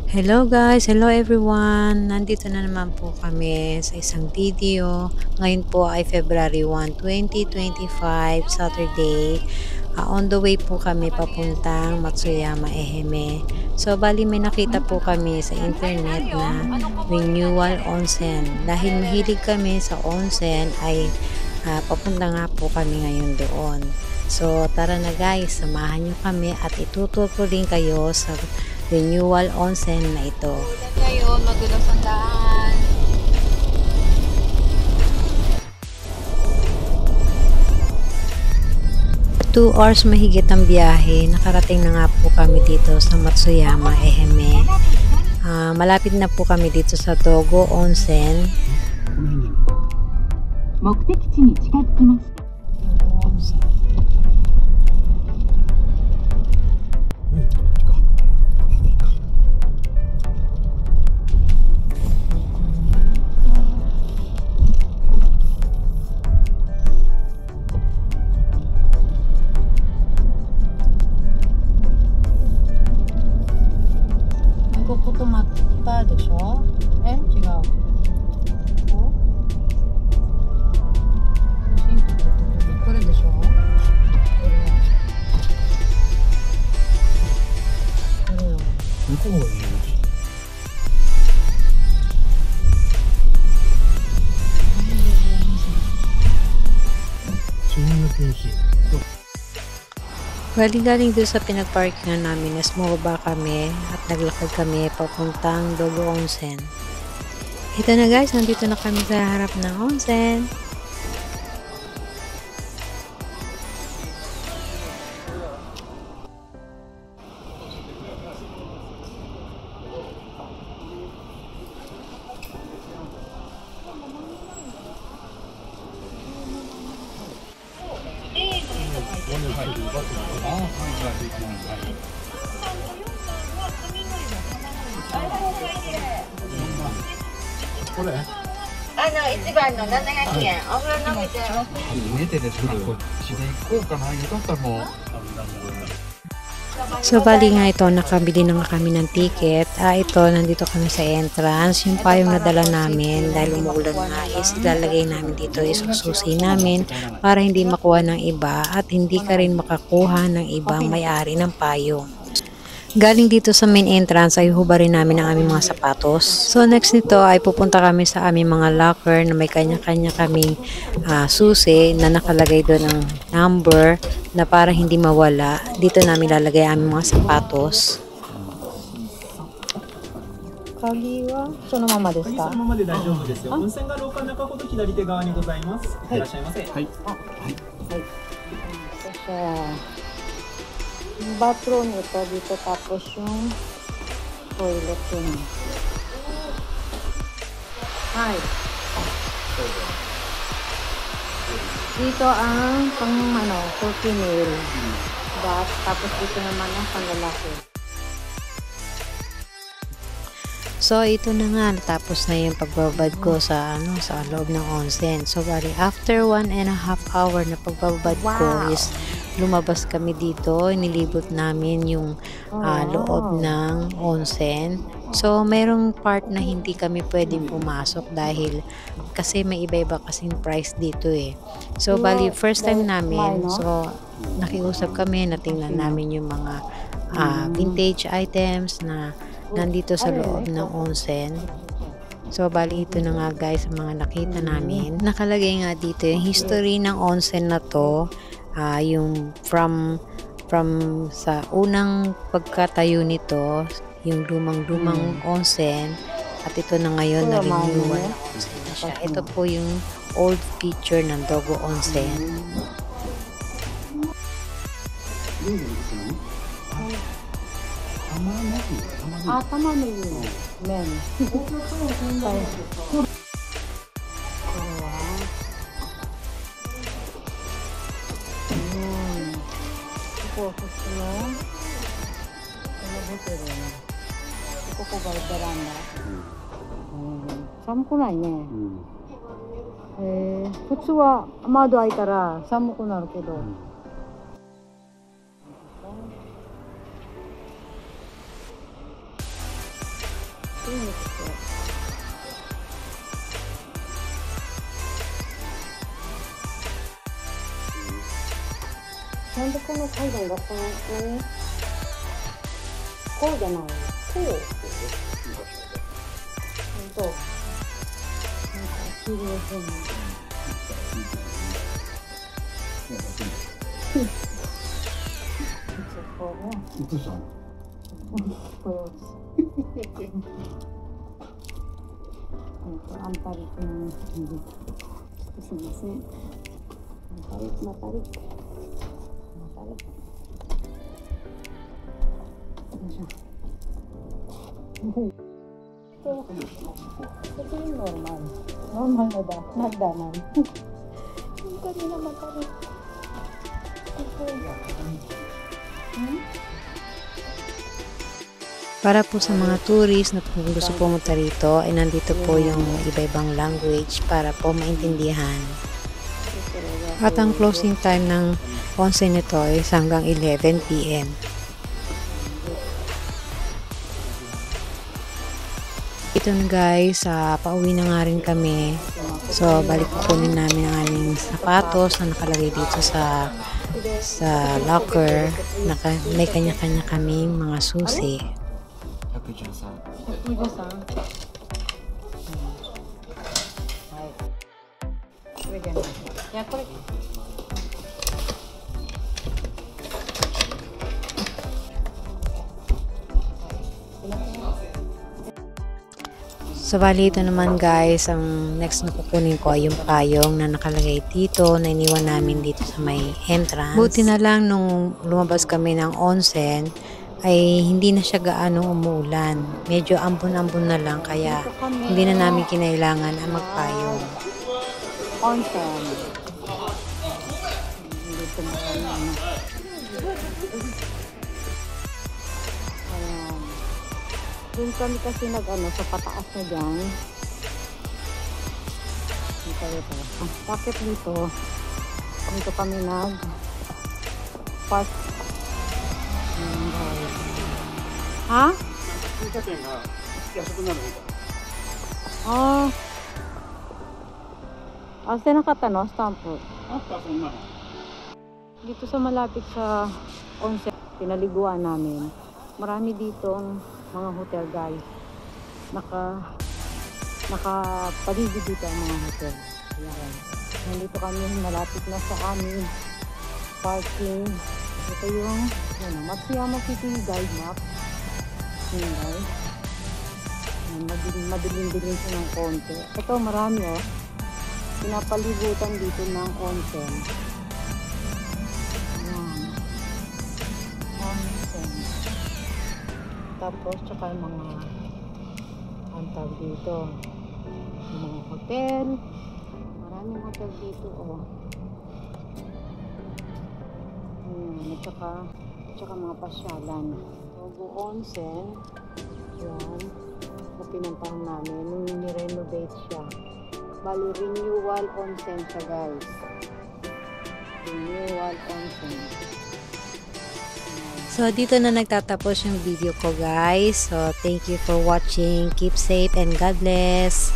Hello guys, hello everyone. Nandito na naman po kami sa isang video. Ngayon po ay February 1, 2025, Saturday. On the way po kami papuntang Matsuyama, Ehime. So bali may nakita po kami sa internet na renewal onsen. Dahil mahilig kami sa onsen ay papunta nga po kami ngayon doon. So tara na guys, samahan nyo kami at ituturo ko rin kayo sa renewal onsen na ito. Ngayon, magulo sa daan. 2 hours mahigit ang biyahe, nakarating na nga po kami dito sa Matsuyama, Ehime. Malapit na po kami dito sa Dogo Onsen. 目的地に近づきました。ここ止まったでしょ？違う。これでしょ？向こうが入り口。進入禁止。 Galing doon sa pinagparkingan namin, bumaba kami at naglakad kami papuntang Dogo Onsen. Ito na guys, nandito na kami sa harap ng onsen.1番の700円。お風呂飲めちゃう。見えてですぐこっちで行こうかな。よかったらもう。 So bali nga ito, nakabili na nga kami ng ticket. Ito, nandito kami sa entrance. Yung payong nadala namin dahil umuulan nga is ilalagay namin dito, isususi namin para hindi makuha ng iba at hindi ka rin makakuha ng ibang may-ari ng payong. Galing dito sa main entrance ay hubarin namin ang aming mga sapatos. So next nito ay pupunta kami sa aming mga locker na may kanya-kanya kaming susi na nakalagay doon ng number na para hindi mawala. Dito namin lalagay ang aming mga sapatos. Kagi waそのままですか？そのままで大丈夫ですよ。運線が廊下の中ほど左手側にございます。いらっしゃいませ。はい。 Ito siya. Yung bathroom ito dito tapos yung toilet yun. Hi. Dito ang pang female. Tapos dito naman ang panglalaki. So ito na nga, natapos na yung pagbabad ko sa sa loob ng onsen. So bali after 1.5 hour na pagbabad ko is lumabas kami dito, inilibot namin yung loob ng onsen. So mayroong part na hindi kami pwedeng pumasok dahil kasi may iba-iba kasing price dito eh. So bali first time namin, so nakiusap kami, natingnan namin yung mga vintage items na nandito sa loob ng onsen. So bali ito na nga guys ang mga nakita namin. Nakalagay nga dito yung history ng onsen na to, yung from sa unang pagkatayo nito, yung lumang onsen, at ito na ngayon na renewal na onsen na siya. Ito po yung old feature ng Dogo Onsen. Men. Samuくないね。普通は窓開いたら寒くなるけど。なんでこの階段がこの何こうじゃないこうほんとなんか綺麗そうな映したの？アンパリクのすみませんまたりよいしょito yung normal na ba? Nagdanan yung kanina matalik Para po sa mga tourist na kung gusto pumunta rito, ay nandito po yung iba-ibang language para po maintindihan. At ang closing time ng onsen nito is hanggang 11 PM. Ito na guys, pauwi na nga rin kami. So, balik kukunin namin ang aming sapatos na nakalagay dito sa locker. May kanya-kanya kaming mga susi. 113。これじゃないいやこれ So, bali ito naman guys, ang next na kukunin ko ay yung payong na nakalagay dito, na iniwan namin dito sa may entrance. Buti na lang nung lumabas kami ng onsen, ay hindi na siya gaano umuulan. Medyo ambon-ambon na lang, kaya hindi na namin kinailangan ang magpayong. onsen Doon kami kasi nag-ano sa pataas na dyan. Dito. Bakit dito? Dito kami nag-park. Ha? Ah. Asa nakatano? Stampo. Dito sa malapit sa onsen, pinaliguan namin. Marami dito mga hotel guys. Nakapaligid dito ang mga hotel. Ayan. Nandito kami malapit na sa aming parking. Ito yung Matsuyama City guide map. Ayan guys. Madilim-dilim siya ng konti. Ito marami pinapalibutan dito ng onsen. Tapos tsaka yung mga antag dito yung mga hotel, maraming hotel dito at tsaka mga pasyalan. Togo Onsen yan na pinuntahan namin nung ni-renovate siya. Bali renewal onsen siya guys, renewal onsen. So, dito na nagtatapos yung video ko guys. So, thank you for watching. Keep safe and God bless.